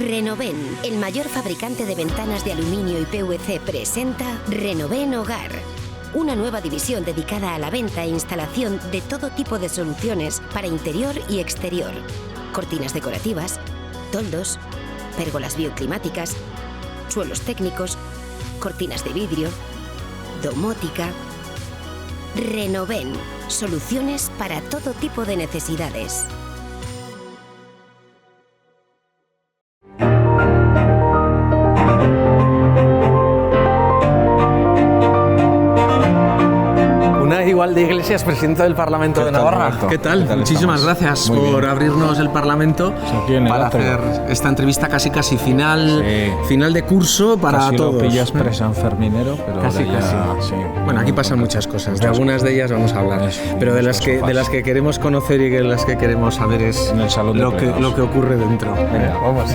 Renoven, el mayor fabricante de ventanas de aluminio y PVC, presenta Renoven Hogar. Una nueva división dedicada a la venta e instalación de todo tipo de soluciones para interior y exterior. Cortinas decorativas, toldos, pérgolas bioclimáticas, suelos técnicos, cortinas de vidrio, domótica. Renoven, soluciones para todo tipo de necesidades. Igual de Iglesias, presidente del Parlamento de Navarra. ¿Qué tal? Muchísimas gracias por abrirnos el Parlamento para hacer esta entrevista casi final de curso para casi todos. Lo pillas presanferminero, pero casi. Sí. Bueno, aquí pasan muchas cosas. De algunas de ellas vamos a hablar, pero de las que queremos conocer y de las que queremos saber es en el salón lo que ocurre dentro. Venga, vamos.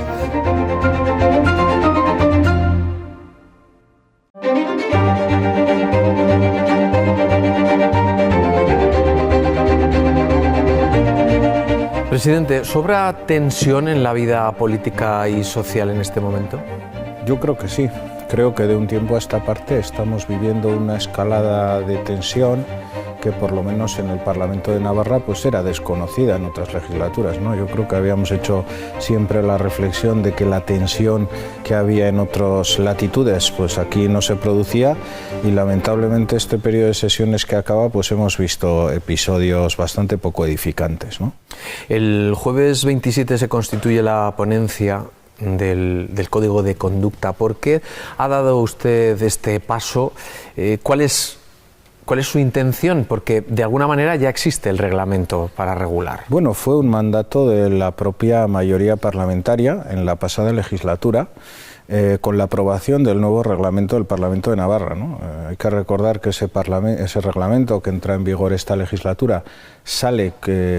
Presidente, ¿sobra tensión en la vida política y social en este momento? Yo creo que sí. Creo que de un tiempo a esta parte estamos viviendo una escalada de tensión que por lo menos en el Parlamento de Navarra pues era desconocida en otras legislaturas, ¿no? Yo creo que habíamos hecho siempre la reflexión de que la tensión que había en otras latitudes pues aquí no se producía, y lamentablemente este periodo de sesiones que acaba pues hemos visto episodios bastante poco edificantes, ¿no? El jueves 27 se constituye la ponencia del Código de Conducta. ¿Por qué ha dado usted este paso? ¿Cuál es su intención? Porque de alguna manera ya existe el reglamento para regular. Bueno, fue un mandato de la propia mayoría parlamentaria en la pasada legislatura, con la aprobación del nuevo reglamento del Parlamento de Navarra, ¿no? Hay que recordar que ese reglamento que entra en vigor esta legislatura sale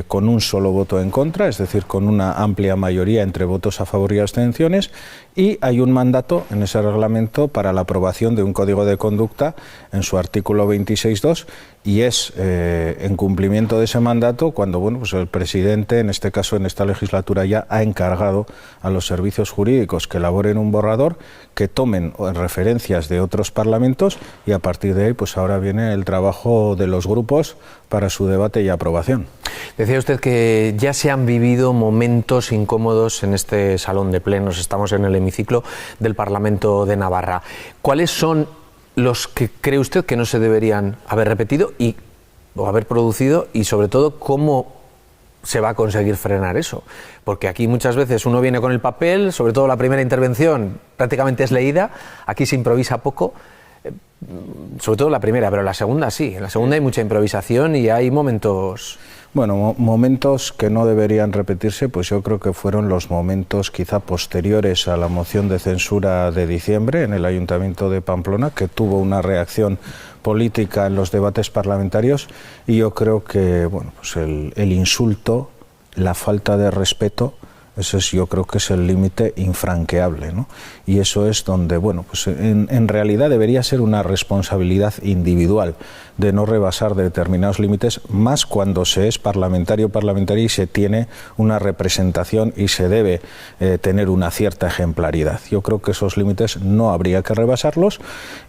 con un solo voto en contra, es decir, con una amplia mayoría entre votos a favor y abstenciones, y hay un mandato en ese reglamento para la aprobación de un código de conducta en su artículo 26.2, y es en cumplimiento de ese mandato cuando pues el presidente, en este caso en esta legislatura, ya ha encargado a los servicios jurídicos que elaboren un borrador, que tomen referencias de otros parlamentos, y a partir de ahí pues ahora viene el trabajo de los grupos para su debate y aprobación. Decía usted que ya se han vivido momentos incómodos en este salón de plenos. Estamos en el hemiciclo del Parlamento de Navarra. ¿Cuáles son los que cree usted que no se deberían haber repetido o haber producido, y sobre todo cómo se va a conseguir frenar eso? Porque aquí muchas veces uno viene con el papel, sobre todo la primera intervención prácticamente es leída, aquí se improvisa poco, sobre todo la primera, pero la segunda sí, en la segunda hay mucha improvisación y hay momentos... Bueno, momentos que no deberían repetirse, pues yo creo que fueron los momentos quizá posteriores a la moción de censura de diciembre en el Ayuntamiento de Pamplona, que tuvo una reacción política en los debates parlamentarios, y yo creo que bueno, pues el insulto, la falta de respeto, yo creo que es el límite infranqueable, ¿no? Y eso es donde, bueno, pues en realidad debería ser una responsabilidad individual de no rebasar determinados límites, más cuando se es parlamentaria y se tiene una representación y se debe tener una cierta ejemplaridad. Yo creo que esos límites no habría que rebasarlos.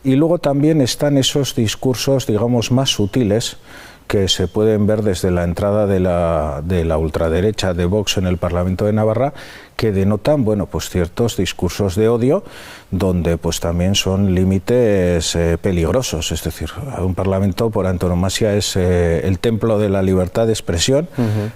Y luego también están esos discursos, digamos, más sutiles, que se pueden ver desde la entrada de la ultraderecha de Vox en el Parlamento de Navarra, que denotan, bueno, pues ciertos discursos de odio, donde pues también son límites peligrosos. Es decir, un parlamento por antonomasia es el templo de la libertad de expresión,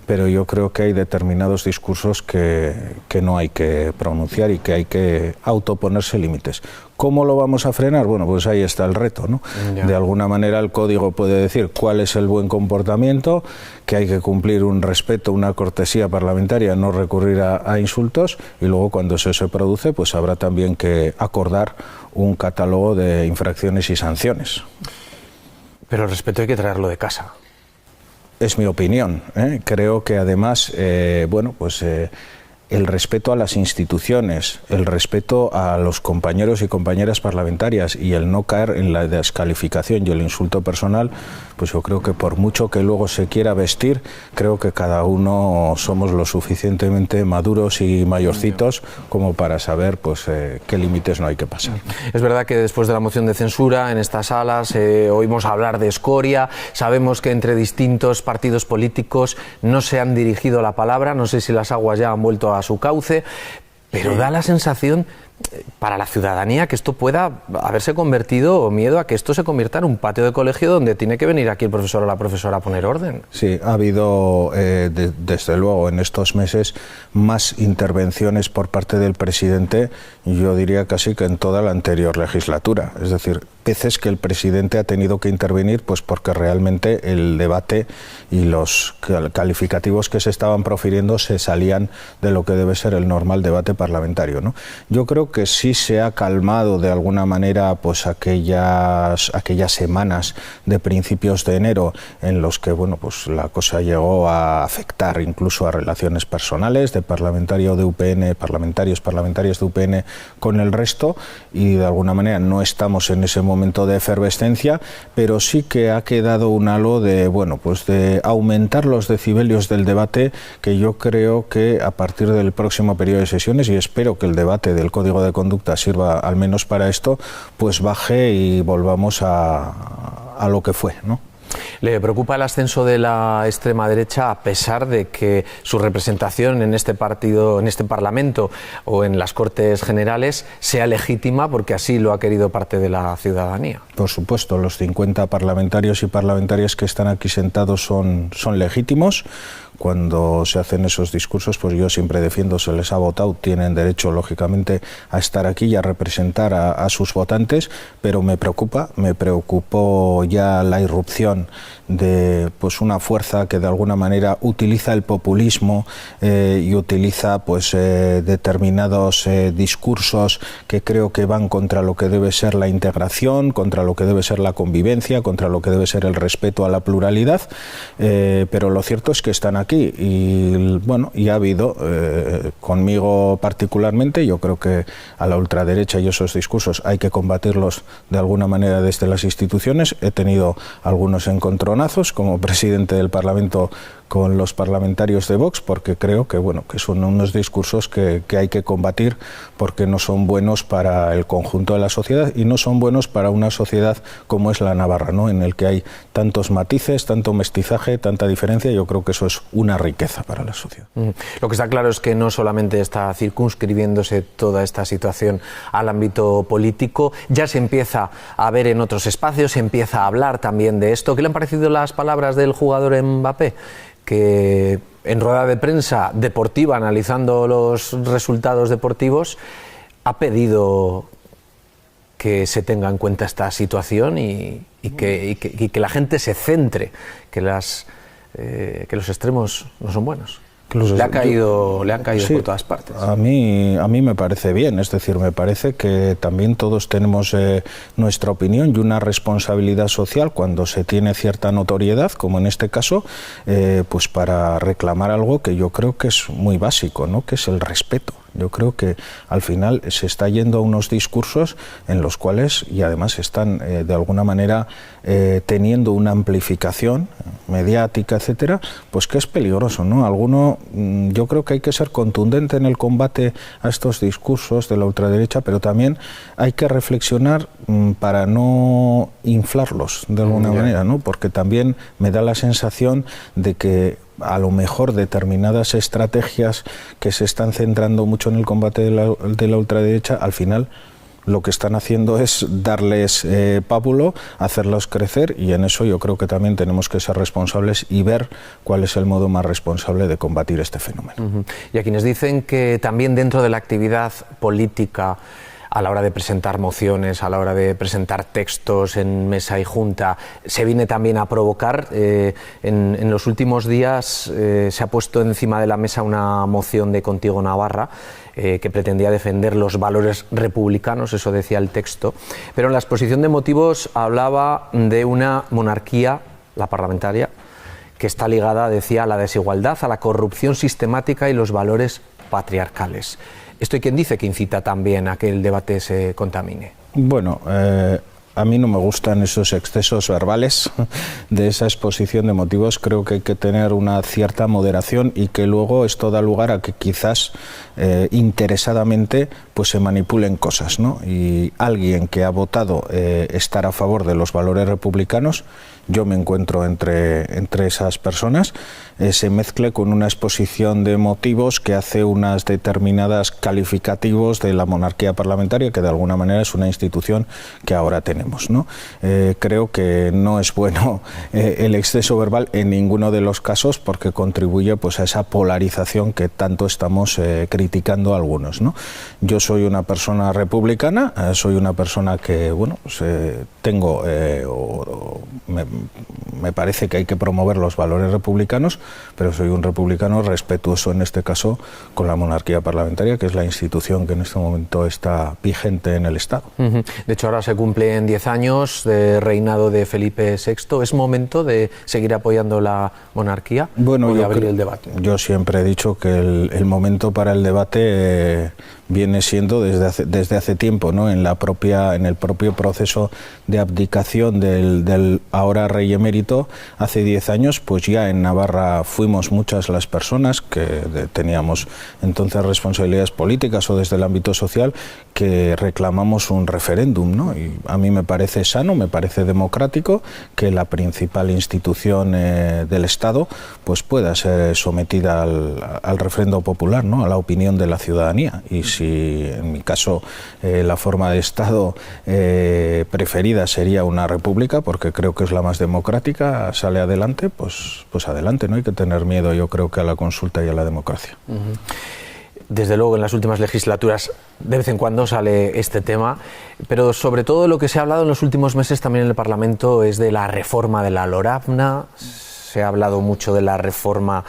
pero yo creo que hay determinados discursos que no hay que pronunciar y que hay que autoponerse límites. ¿Cómo lo vamos a frenar? Bueno, pues ahí está el reto, ¿no? Ya. De alguna manera el código puede decir cuál es el buen comportamiento, que hay que cumplir un respeto, una cortesía parlamentaria, no recurrir a insultos, y luego cuando eso se produce, pues habrá también que acordar un catálogo de infracciones y sanciones. Pero el respeto hay que traerlo de casa. Es mi opinión, ¿eh? Creo que además, el respeto a las instituciones, el respeto a los compañeros y compañeras parlamentarias y el no caer en la descalificación y el insulto personal, pues yo creo que por mucho que luego se quiera vestir, creo que cada uno somos lo suficientemente maduros y mayorcitos como para saber pues qué límites no hay que pasar. Es verdad que después de la moción de censura en estas salas oímos hablar de escoria, sabemos que entre distintos partidos políticos no se han dirigido la palabra, no sé si las aguas ya han vuelto a su cauce, pero da la sensación para la ciudadanía que esto pueda haberse convertido, o miedo a que esto se convierta en un patio de colegio donde tiene que venir aquí el profesor o la profesora a poner orden. Sí, ha habido desde luego en estos meses más intervenciones por parte del presidente, yo diría casi que en toda la anterior legislatura, es decir, veces que el presidente ha tenido que intervenir pues porque realmente el debate y los calificativos que se estaban profiriendo se salían de lo que debe ser el normal debate parlamentario, ¿no? Yo creo que sí se ha calmado de alguna manera pues aquellas semanas de principios de enero en los que bueno pues la cosa llegó a afectar incluso a relaciones personales de parlamentario de UPN, parlamentarias de UPN con el resto, y de alguna manera no estamos en ese momento de efervescencia, pero sí que ha quedado un halo de bueno pues de aumentar los decibelios del debate, que yo creo que a partir del próximo periodo de sesiones, y espero que el debate del Código de Conducta sirva al menos para esto, pues baje y volvamos a lo que fue, ¿no? ¿Le preocupa el ascenso de la extrema derecha a pesar de que su representación en este partido, en este Parlamento o en las Cortes Generales sea legítima porque así lo ha querido parte de la ciudadanía? Por supuesto, los 50 parlamentarios y parlamentarias que están aquí sentados son legítimos. Cuando se hacen esos discursos, pues yo siempre defiendo, se les ha votado, tienen derecho lógicamente a estar aquí y a representar a sus votantes, pero me preocupó ya la irrupción de pues una fuerza que de alguna manera utiliza el populismo y utiliza pues determinados discursos que creo que van contra lo que debe ser la integración, contra lo que debe ser la convivencia, contra lo que debe ser el respeto a la pluralidad, pero lo cierto es que están aquí y bueno, y ha habido conmigo particularmente, yo creo que a la ultraderecha y esos discursos hay que combatirlos de alguna manera desde las instituciones. He tenido algunos encontronazos como presidente del Parlamento con los parlamentarios de Vox, porque creo que bueno que son unos discursos que hay que combatir porque no son buenos para el conjunto de la sociedad y no son buenos para una sociedad como es la navarra, ¿no? En el que hay tantos matices, tanto mestizaje, tanta diferencia. Yo creo que eso es una riqueza para la sociedad. Lo que está claro es que no solamente está circunscribiéndose toda esta situación al ámbito político, ya se empieza a ver en otros espacios, se empieza a hablar también de esto. ¿Qué le han parecido las palabras del jugador Mbappé? Que en rueda de prensa deportiva, analizando los resultados deportivos, ha pedido que se tenga en cuenta esta situación y que la gente se centre, que los extremos no son buenos. Le han caído sí, por todas partes. A mí me parece bien, es decir, me parece que también todos tenemos nuestra opinión y una responsabilidad social cuando se tiene cierta notoriedad, como en este caso, pues para reclamar algo que yo creo que es muy básico, ¿no? Que es el respeto. Yo creo que al final se está yendo a unos discursos en los cuales, y además están de alguna manera teniendo una amplificación mediática, etcétera, pues que es peligroso, ¿no? Yo creo que hay que ser contundente en el combate a estos discursos de la ultraderecha, pero también hay que reflexionar para no inflarlos de alguna manera, ¿no? Porque también me da la sensación de que a lo mejor determinadas estrategias que se están centrando mucho en el combate de la ultraderecha, al final lo que están haciendo es darles pábulo, hacerlos crecer, y en eso yo creo que también tenemos que ser responsables y ver cuál es el modo más responsable de combatir este fenómeno. Y a quienes dicen que también dentro de la actividad política, a la hora de presentar mociones, a la hora de presentar textos en mesa y junta, se viene también a provocar. En los últimos días se ha puesto encima de la mesa una moción de Contigo Navarra que pretendía defender los valores republicanos, eso decía el texto, pero en la exposición de motivos hablaba de una monarquía, la parlamentaria, que está ligada, decía, a la desigualdad, a la corrupción sistemática y los valores patriarcales. ¿Esto hay quien dice que incita también a que el debate se contamine? Bueno, a mí no me gustan esos excesos verbales de esa exposición de motivos. Creo que hay que tener una cierta moderación y que luego esto da lugar a que quizás interesadamente pues se manipulen cosas, ¿no? Y alguien que ha votado estar a favor de los valores republicanos, yo me encuentro entre esas personas, se mezcle con una exposición de motivos que hace unas determinadas calificativos de la monarquía parlamentaria, que de alguna manera es una institución que ahora tenemos, ¿no? Creo que no es bueno el exceso verbal en ninguno de los casos, porque contribuye pues a esa polarización que tanto estamos criticando algunos, ¿no? Yo soy una persona republicana, soy una persona que, bueno, pues, tengo me parece que hay que promover los valores republicanos, pero soy un republicano respetuoso en este caso con la monarquía parlamentaria, que es la institución que en este momento está vigente en el Estado. De hecho, ahora se cumplen 10 años de reinado de Felipe VI. ¿Es momento de seguir apoyando la monarquía o de abrir el debate? Yo siempre he dicho que el momento para el debate viene siendo desde hace tiempo, ¿no? En el propio proceso de abdicación del ahora rey emérito, hace 10 años, pues ya en Navarra fuimos muchas las personas que teníamos entonces responsabilidades políticas o desde el ámbito social, que reclamamos un referéndum, ¿no? Y a mí me parece sano, me parece democrático que la principal institución del Estado pues pueda ser sometida al referéndum popular, ¿no? A la opinión de la ciudadanía. Y si en mi caso la forma de Estado preferida sería una república, porque creo que es la más democrática, sale adelante, pues adelante, no hay que tener miedo, yo creo, que a la consulta y a la democracia. Desde luego, en las últimas legislaturas de vez en cuando sale este tema, pero sobre todo lo que se ha hablado en los últimos meses también en el Parlamento es de la reforma de la LORAFNA. Se ha hablado mucho de la reforma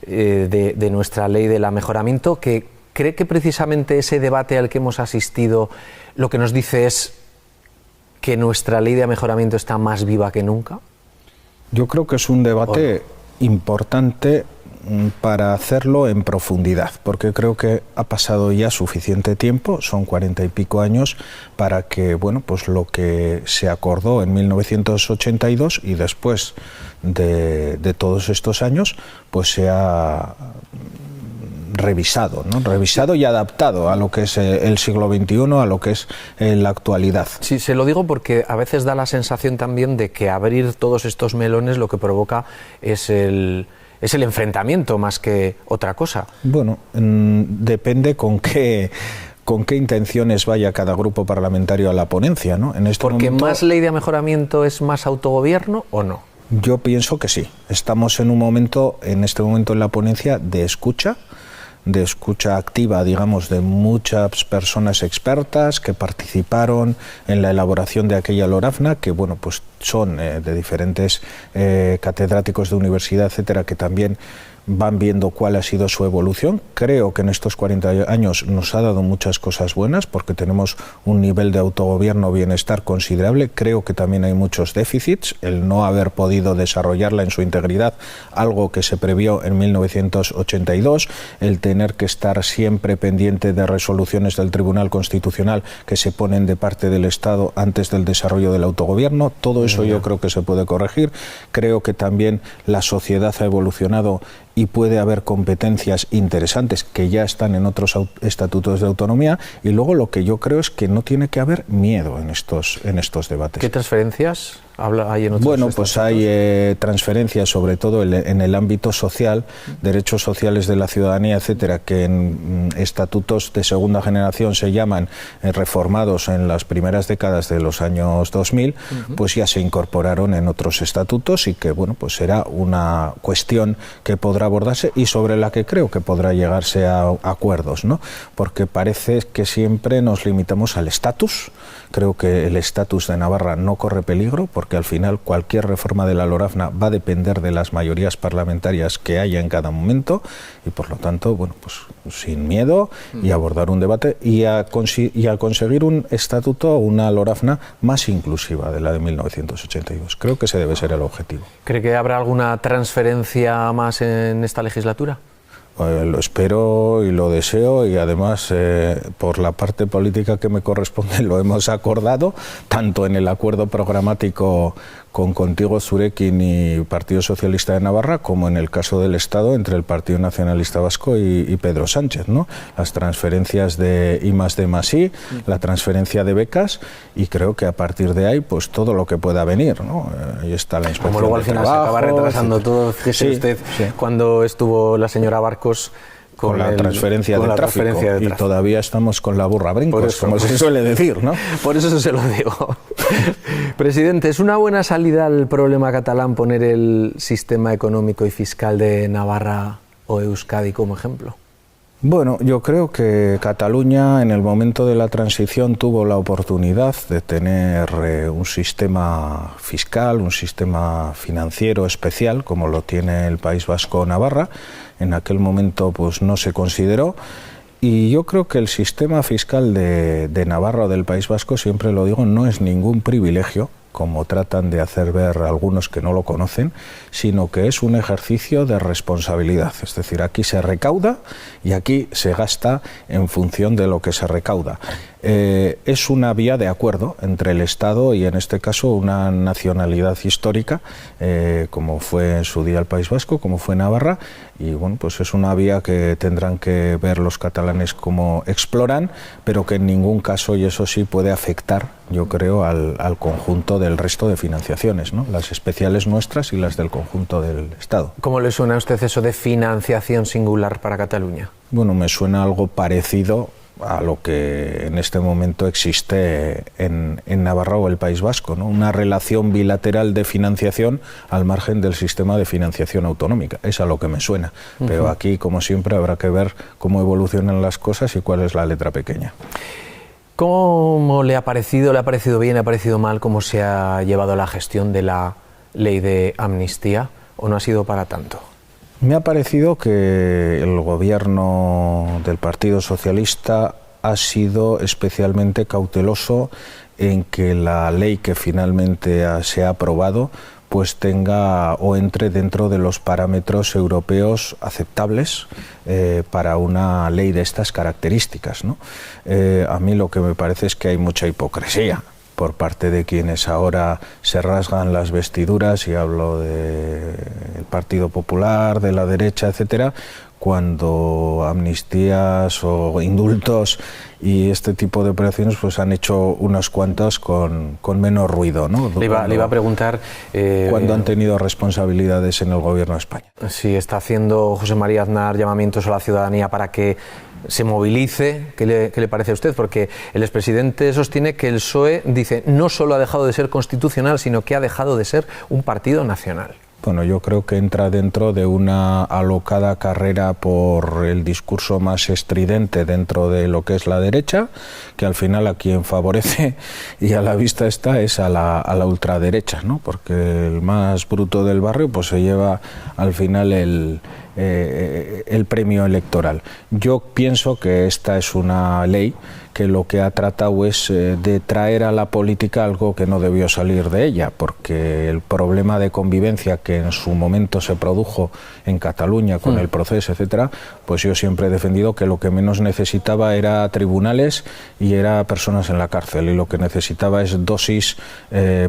de nuestra ley de la mejoramiento, que ¿cree que precisamente ese debate al que hemos asistido lo que nos dice es que nuestra ley de mejoramiento está más viva que nunca? Yo creo que es un debate importante para hacerlo en profundidad, porque creo que ha pasado ya suficiente tiempo, son 40 y pico años, para que, bueno, pues lo que se acordó en 1982 y después de todos estos años, pues sea revisado, ¿no? Revisado y adaptado a lo que es el siglo XXI, a lo que es la actualidad. Sí, se lo digo porque a veces da la sensación también de que abrir todos estos melones lo que provoca es el enfrentamiento más que otra cosa. Bueno, depende con qué intenciones vaya cada grupo parlamentario a la ponencia, ¿no? En este Porque momento, más ley de mejoramiento es más autogobierno, ¿o no? Yo pienso que sí. Estamos en este momento en la ponencia de escucha activa, digamos, de muchas personas expertas que participaron en la elaboración de aquella LORAFNA, que, bueno, pues son de diferentes catedráticos de universidad, etcétera, que también van viendo cuál ha sido su evolución. Creo que en estos 40 años nos ha dado muchas cosas buenas, porque tenemos un nivel de autogobierno, bienestar considerable. Creo que también hay muchos déficits, el no haber podido desarrollarla en su integridad, algo que se previó en 1982, el tener que estar siempre pendiente de resoluciones del Tribunal Constitucional que se ponen de parte del Estado antes del desarrollo del autogobierno. Todo eso yo creo que se puede corregir. Creo que también la sociedad ha evolucionado y puede haber competencias interesantes que ya están en otros estatutos de autonomía, y luego lo que yo creo es que no tiene que haber miedo en estos debates. ¿Qué transferencias hay en otros Bueno, estatutos? pues hay transferencias sobre todo en el ámbito social, derechos sociales de la ciudadanía, etcétera, que en estatutos de segunda generación se llaman reformados en las primeras décadas de los años 2000, pues ya se incorporaron en otros estatutos, y que, bueno, pues será una cuestión que podrá abordarse y sobre la que creo que podrá llegarse a acuerdos, ¿no? Porque parece que siempre nos limitamos al estatus. Creo que el estatus de Navarra no corre peligro, porque al final cualquier reforma de la LORAFNA va a depender de las mayorías parlamentarias que haya en cada momento, y por lo tanto, bueno, pues sin miedo, y abordar un debate y a conseguir un estatuto, una LORAFNA más inclusiva de la de 1982. Creo que ese debe ser el objetivo. ¿Cree que habrá alguna transferencia más en esta legislatura? Lo espero y lo deseo, y además por la parte política que me corresponde lo hemos acordado, tanto en el acuerdo programático con Contigo Zurekin y Partido Socialista de Navarra, como en el caso del Estado entre el Partido Nacionalista Vasco y Pedro Sánchez, ¿no? Las transferencias de I+D+I, la transferencia de becas, y creo que a partir de ahí pues todo lo que pueda venir, ¿no? Ahí está la inspección. Como luego al final trabajo, se acaba retrasando todo. Fíjese usted cuando estuvo la señora Barcos con la transferencia de tráfico, y todavía estamos con la burra a brincos, como se suele decir, ¿no? Por eso se lo digo. Presidente, ¿es una buena salida al problema catalán poner el sistema económico y fiscal de Navarra o Euskadi como ejemplo? Bueno, yo creo que Cataluña en el momento de la transición tuvo la oportunidad de tener un sistema fiscal, un sistema financiero especial, como lo tiene el País Vasco o Navarra. En aquel momento pues no se consideró, y yo creo que el sistema fiscal de Navarra o del País Vasco, siempre lo digo, no es ningún privilegio, como tratan de hacer ver algunos que no lo conocen, sino que es un ejercicio de responsabilidad. Es decir, aquí se recauda y aquí se gasta en función de lo que se recauda. Es una vía de acuerdo entre el Estado y, en este caso, una nacionalidad histórica, como fue en su día el País Vasco, como fue Navarra, y bueno, pues es una vía que tendrán que ver los catalanes cómo exploran, pero que en ningún caso, y eso sí, puede afectar, yo creo, al conjunto del resto de financiaciones, ¿no? Las especiales nuestras y las del conjunto del Estado. ¿Cómo le suena a usted eso de financiación singular para Cataluña? Bueno, me suena algo parecido a lo que en este momento existe en Navarra o el País Vasco, ¿no? Una relación bilateral de financiación al margen del sistema de financiación autonómica. Es a lo que me suena. Pero aquí, como siempre, habrá que ver cómo evolucionan las cosas y cuál es la letra pequeña. ¿Cómo le ha parecido? ¿Le ha parecido bien? ¿Le ha parecido mal cómo se ha llevado la gestión de la ley de amnistía? ¿O no ha sido para tanto? Me ha parecido que el gobierno del Partido Socialista ha sido especialmente cauteloso en que la ley que finalmente se ha aprobado pues tenga o entre dentro de los parámetros europeos aceptables para una ley de estas características, ¿no? A mí lo que me parece es que hay mucha hipocresía por parte de quienes ahora se rasgan las vestiduras, y hablo del Partido Popular, de la derecha, etcétera, cuando amnistías o indultos y este tipo de operaciones pues han hecho unas cuantas con menos ruido, ¿no? Le iba a preguntar... cuando han tenido responsabilidades en el Gobierno de España. Sí, está haciendo José María Aznar llamamientos a la ciudadanía para que se movilice. ¿Qué le parece a usted? Porque el expresidente sostiene que el PSOE, dice, no solo ha dejado de ser constitucional, sino que ha dejado de ser un partido nacional. Bueno, yo creo que entra dentro de una alocada carrera por el discurso más estridente dentro de lo que es la derecha, que al final a quien favorece, y a la vista está, es a la ultraderecha, ¿no? Porque el más bruto del barrio pues se lleva al final el premio electoral. Yo pienso que esta es una ley que lo que ha tratado es de traer a la política algo que no debió salir de ella, porque el problema de convivencia que en su momento se produjo en Cataluña con el proceso, etcétera, pues yo siempre he defendido que lo que menos necesitaba era tribunales y era personas en la cárcel, y lo que necesitaba es dosis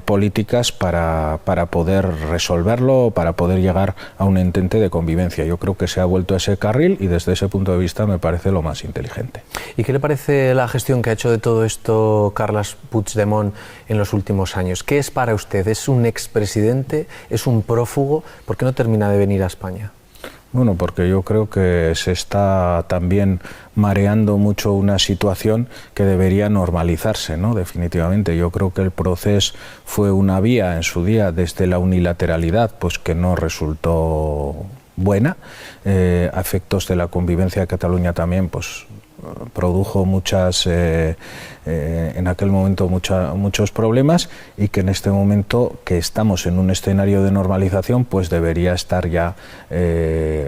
políticas para poder resolverlo, para poder llegar a un entente de convivencia. Yo creo que se ha vuelto a ese carril, y desde ese punto de vista me parece lo más inteligente. ¿Y qué le parece la gestión que ha hecho de todo esto Carles Puigdemont en los últimos años? ¿Qué es para usted? ¿Es un expresidente? ¿Es un prófugo? ¿Por qué no termina de venir a España? Bueno, porque yo creo que se está también mareando mucho una situación que debería normalizarse, ¿no? Definitivamente. Yo creo que el proceso fue una vía en su día desde la unilateralidad, pues que no resultó buena. A efectos de la convivencia de Cataluña también, pues produjo en aquel momento muchos problemas, y que en este momento que estamos en un escenario de normalización pues debería estar ya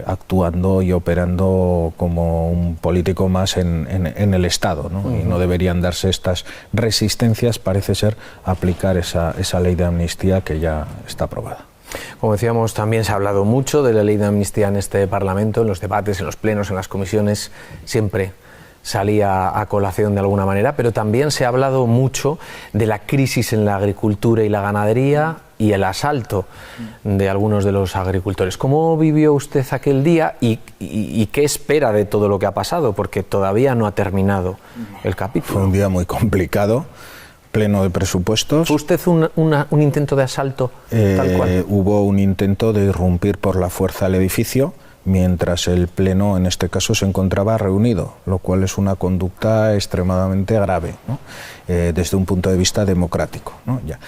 actuando y operando como un político más en el Estado, ¿no? Y no deberían darse estas resistencias, parece ser, a aplicar esa ley de amnistía que ya está aprobada. Como decíamos, también se ha hablado mucho de la ley de amnistía en este Parlamento, en los debates, en los plenos, en las comisiones, siempre salía a colación de alguna manera, pero también se ha hablado mucho de la crisis en la agricultura y la ganadería y el asalto de algunos de los agricultores. ¿Cómo vivió usted aquel día y qué espera de todo lo que ha pasado? Porque todavía no ha terminado el capítulo. Fue un día muy complicado, pleno de presupuestos. ¿Fue usted un intento de asalto tal cual? Hubo un intento de irrumpir por la fuerza al edificio, mientras el Pleno, en este caso, se encontraba reunido, lo cual es una conducta extremadamente grave, ¿no? Desde un punto de vista democrático, ¿no? Ya.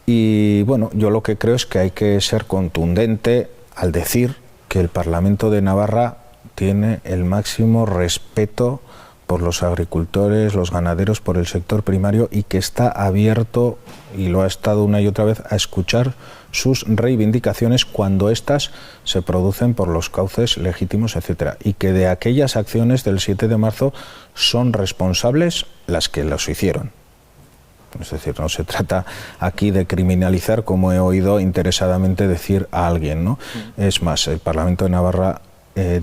Y bueno, yo lo que creo es que hay que ser contundente al decir que el Parlamento de Navarra tiene el máximo respeto por los agricultores, los ganaderos, por el sector primario, y que está abierto, y lo ha estado una y otra vez, a escuchar sus reivindicaciones cuando éstas se producen por los cauces legítimos, etcétera, y que de aquellas acciones del 7 de marzo son responsables las que los hicieron. Es decir, no se trata aquí de criminalizar, como he oído interesadamente decir a alguien, ¿no? Es más, el Parlamento de Navarra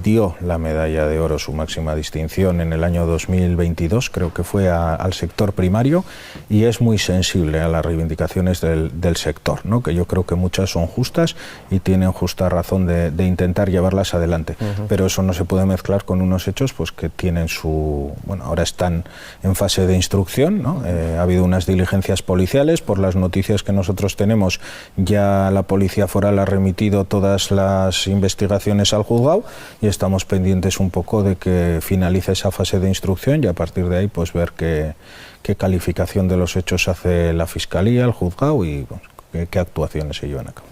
dio la medalla de oro, su máxima distinción, en el año 2022, creo que fue al sector primario, y es muy sensible a las reivindicaciones del sector, ¿no? Que yo creo que muchas son justas y tienen justa razón de intentar llevarlas adelante. Pero eso no se puede mezclar con unos hechos pues que tienen su... Bueno, ahora están en fase de instrucción, ¿no? Ha habido unas diligencias policiales, por las noticias que nosotros tenemos, ya la Policía Foral ha remitido todas las investigaciones al juzgado, y estamos pendientes un poco de que finalice esa fase de instrucción y a partir de ahí pues ver qué calificación de los hechos hace la Fiscalía, el juzgado y bueno, qué actuaciones se llevan a cabo.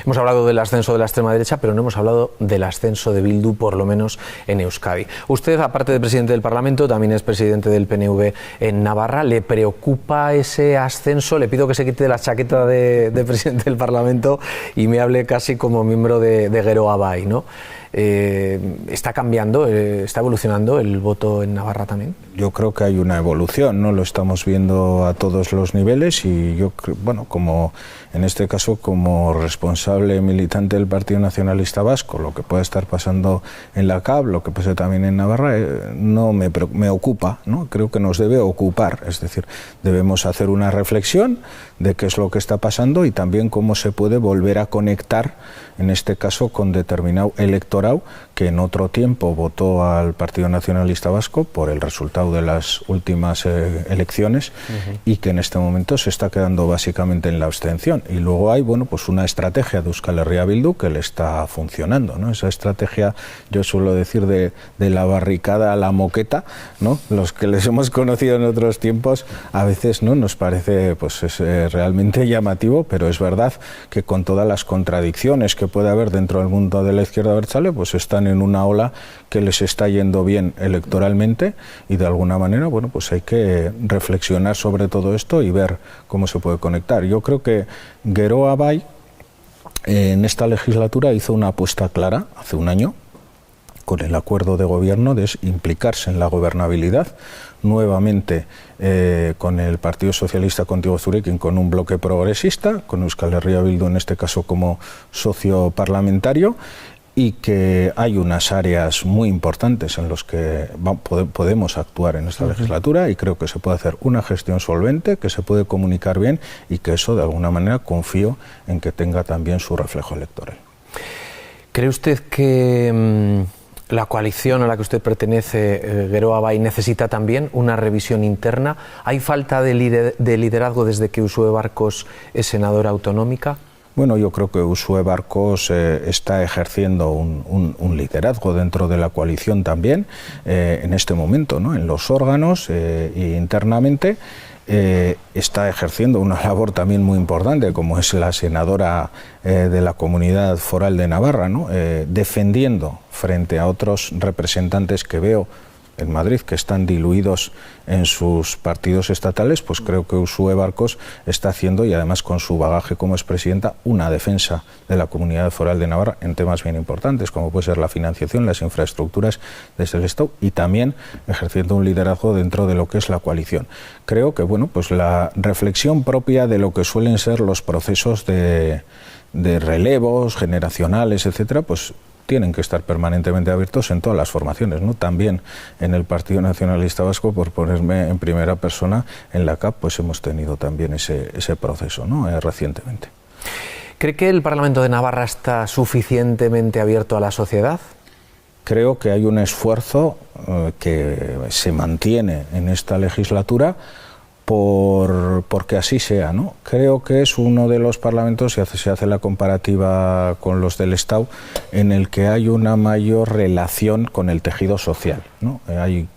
Hemos hablado del ascenso de la extrema derecha, pero no hemos hablado del ascenso de Bildu, por lo menos en Euskadi. Usted, aparte de presidente del Parlamento, también es presidente del PNV en Navarra. ¿Le preocupa ese ascenso? Le pido que se quite la chaqueta de presidente del Parlamento y me hable casi como miembro de Gero Abay, ¿no? ¿Está cambiando, está evolucionando el voto en Navarra también? Yo creo que hay una evolución, ¿no? Lo estamos viendo a todos los niveles y yo, bueno, como en este caso como responsable militante del Partido Nacionalista Vasco, lo que pueda estar pasando en la CAV, lo que pasa también en Navarra, no me ocupa, ¿no? Creo que nos debe ocupar, es decir, debemos hacer una reflexión de qué es lo que está pasando y también cómo se puede volver a conectar, en este caso con determinado electorado que en otro tiempo votó al Partido Nacionalista Vasco por el resultado de las últimas elecciones y que en este momento se está quedando básicamente en la abstención. Y luego hay, bueno, pues una estrategia de Euskal Herria Bildu que le está funcionando, ¿no? Esa estrategia, yo suelo decir, de la barricada a la moqueta, ¿no? Los que les hemos conocido en otros tiempos a veces no nos parece pues es realmente llamativo, pero es verdad que con todas las contradicciones que puede haber dentro del mundo de la izquierda abertzale, pues están en una ola que les está yendo bien electoralmente y de alguna manera, bueno, pues hay que reflexionar sobre todo esto y ver cómo se puede conectar. Yo creo que Gero Abay en esta legislatura hizo una apuesta clara hace un año con el acuerdo de gobierno de implicarse en la gobernabilidad nuevamente con el Partido Socialista Contigo Zurekin, con un bloque progresista, con Euskal Herria Bildu en este caso como socio parlamentario, y que hay unas áreas muy importantes en las que podemos actuar en esta legislatura y creo que se puede hacer una gestión solvente, que se puede comunicar bien y que eso de alguna manera confío en que tenga también su reflejo electoral. ¿Cree usted que la coalición a la que usted pertenece, Gero Abay, necesita también una revisión interna? ¿Hay falta de liderazgo desde que Uxue Barkos es senadora autonómica? Bueno, yo creo que Uxue Barkos está ejerciendo un liderazgo dentro de la coalición también en este momento, ¿no? En los órganos e internamente está ejerciendo una labor también muy importante, como es la senadora de la Comunidad Foral de Navarra, ¿no? Defendiendo frente a otros representantes que veo en Madrid, que están diluidos en sus partidos estatales, pues creo que Uxue Barkos está haciendo, y además con su bagaje como expresidenta, una defensa de la Comunidad Foral de Navarra en temas bien importantes, como puede ser la financiación, las infraestructuras desde el Estado, y también ejerciendo un liderazgo dentro de lo que es la coalición. Creo que, bueno, pues la reflexión propia de lo que suelen ser los procesos de relevos generacionales, etcétera, pues tienen que estar permanentemente abiertos en todas las formaciones, ¿no? También en el Partido Nacionalista Vasco, por ponerme en primera persona, en la CAP, pues hemos tenido también ese proceso, ¿no? Recientemente. ¿Cree que el Parlamento de Navarra está suficientemente abierto a la sociedad? Creo que hay un esfuerzo que se mantiene en esta legislatura porque así sea, ¿no? Creo que es uno de los parlamentos, si se hace la comparativa con los del Estado, en el que hay una mayor relación con el tejido social, ¿no? Hay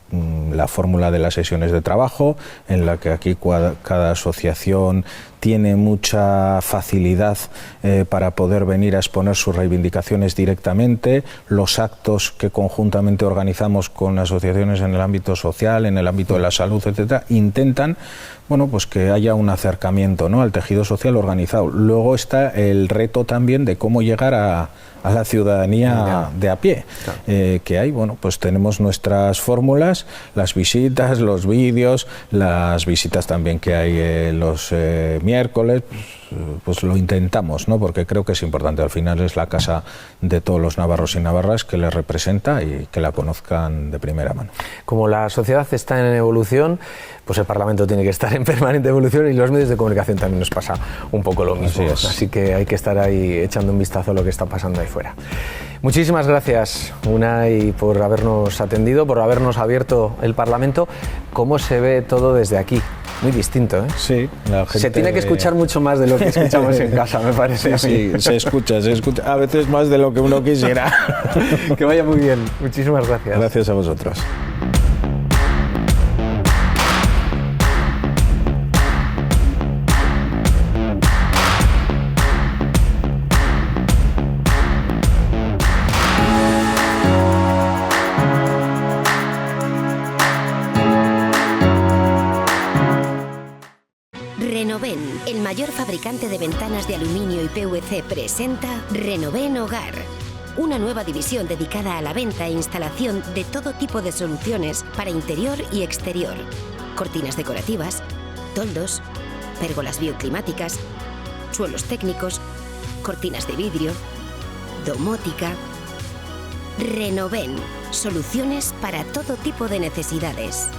la fórmula de las sesiones de trabajo, en la que aquí cada asociación tiene mucha facilidad para poder venir a exponer sus reivindicaciones directamente. Los actos que conjuntamente organizamos con asociaciones en el ámbito social, en el ámbito de la salud, etcétera, intentan, bueno, pues que haya un acercamiento, ¿no?, al tejido social organizado. Luego está el reto también de cómo llegar a la ciudadanía de a pie, que hay, bueno, pues tenemos nuestras fórmulas, las visitas, los vídeos, las visitas también que hay los miércoles, pues lo intentamos, ¿no?, porque creo que es importante. Al final es la casa de todos los navarros y navarras que les representa y que la conozcan de primera mano. Como la sociedad está en evolución, pues el Parlamento tiene que estar en permanente evolución, y los medios de comunicación también nos pasa un poco lo mismo. Así que hay que estar ahí echando un vistazo a lo que está pasando ahí fuera. Muchísimas gracias, Unai, por habernos atendido, por habernos abierto el Parlamento. ¿Cómo se ve todo desde aquí? Muy distinto, ¿eh? Sí, la gente... Se tiene que escuchar mucho más de lo que escuchamos en casa, me parece. Sí, se escucha, a veces más de lo que uno quisiera. Que vaya muy bien. Muchísimas gracias. Gracias a vosotros. Renoven, el mayor fabricante de ventanas de aluminio y PVC, presenta Renoven Hogar. Una nueva división dedicada a la venta e instalación de todo tipo de soluciones para interior y exterior. Cortinas decorativas, toldos, pérgolas bioclimáticas, suelos técnicos, cortinas de vidrio, domótica. Renoven, soluciones para todo tipo de necesidades.